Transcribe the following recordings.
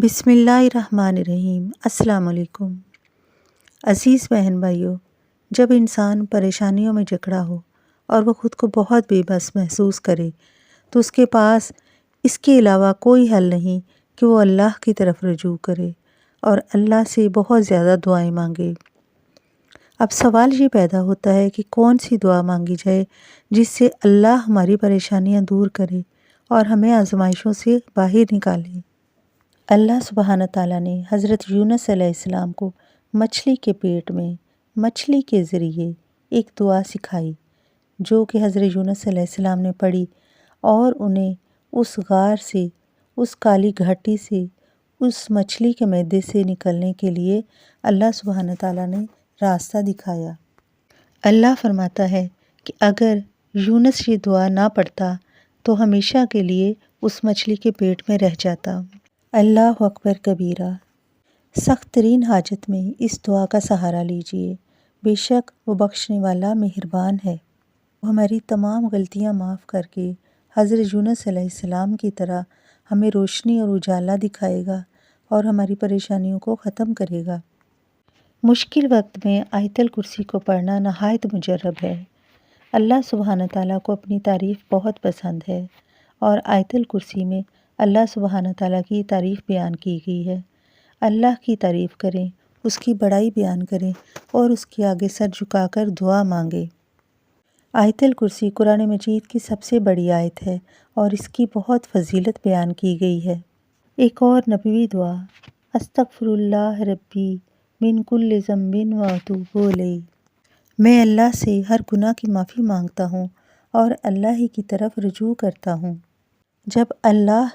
بسم اللہ الرحمن الرحیم۔ السلام علیکم عزیز بہن بھائیوں، جب انسان پریشانیوں میں جکڑا ہو اور وہ خود کو بہت بے بس محسوس کرے تو اس کے پاس اس کے علاوہ کوئی حل نہیں کہ وہ اللہ کی طرف رجوع کرے اور اللہ سے بہت زیادہ دعائیں مانگے۔ اب سوال یہ پیدا ہوتا ہے کہ کون سی دعا مانگی جائے جس سے اللہ ہماری پریشانیاں دور کرے اور ہمیں آزمائشوں سے باہر نکالے۔ اللہ سبحانہ تعالیٰ نے حضرت یونس علیہ السلام کو مچھلی کے پیٹ میں مچھلی کے ذریعے ایک دعا سکھائی جو کہ حضرت یونس علیہ السلام نے پڑھی، اور انہیں اس غار سے، اس کالی گھاٹی سے، اس مچھلی کے معدے سے نکلنے کے لیے اللہ سبحانہ تعالیٰ نے راستہ دکھایا۔ اللہ فرماتا ہے کہ اگر یونس یہ دعا نہ پڑھتا تو ہمیشہ کے لیے اس مچھلی کے پیٹ میں رہ جاتا۔ اللہ اکبر کبیرہ۔ سخت ترین حاجت میں اس دعا کا سہارا لیجئے، بے شک وہ بخشنے والا مہربان ہے۔ وہ ہماری تمام غلطیاں معاف کر کے حضرت یونس علیہ السلام کی طرح ہمیں روشنی اور اجالا دکھائے گا اور ہماری پریشانیوں کو ختم کرے گا۔ مشکل وقت میں آیت الکرسی کو پڑھنا نہایت مجرب ہے۔ اللہ سبحانہ تعالیٰ کو اپنی تعریف بہت پسند ہے، اور آیت الکرسی میں اللہ سبحانہ تعالیٰ کی تعریف بیان کی گئی ہے۔ اللہ کی تعریف کریں، اس کی بڑائی بیان کریں اور اس کے آگے سر جھکا کر دعا مانگیں۔ آیت الکرسی قرآن مجید کی سب سے بڑی آیت ہے اور اس کی بہت فضیلت بیان کی گئی ہے۔ ایک اور نبوی دعا، استغفر اللہ ربی من کل ذنب واتوب الیہ، میں اللہ سے ہر گناہ کی معافی مانگتا ہوں اور اللہ ہی کی طرف رجوع کرتا ہوں۔ جب اللہ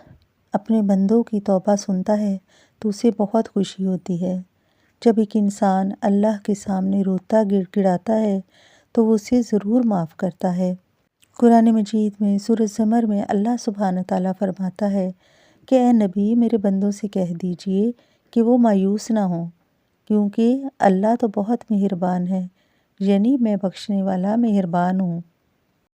اپنے بندوں کی توبہ سنتا ہے تو اسے بہت خوشی ہوتی ہے۔ جب ایک انسان اللہ کے سامنے روتا گڑ گڑاتا ہے تو وہ اسے ضرور معاف کرتا ہے۔ قرآن مجید میں سورۃ زمر میں اللہ سبحانہ تعالیٰ فرماتا ہے کہ اے نبی، میرے بندوں سے کہہ دیجئے کہ وہ مایوس نہ ہوں، کیونکہ اللہ تو بہت مہربان ہے، یعنی میں بخشنے والا مہربان ہوں۔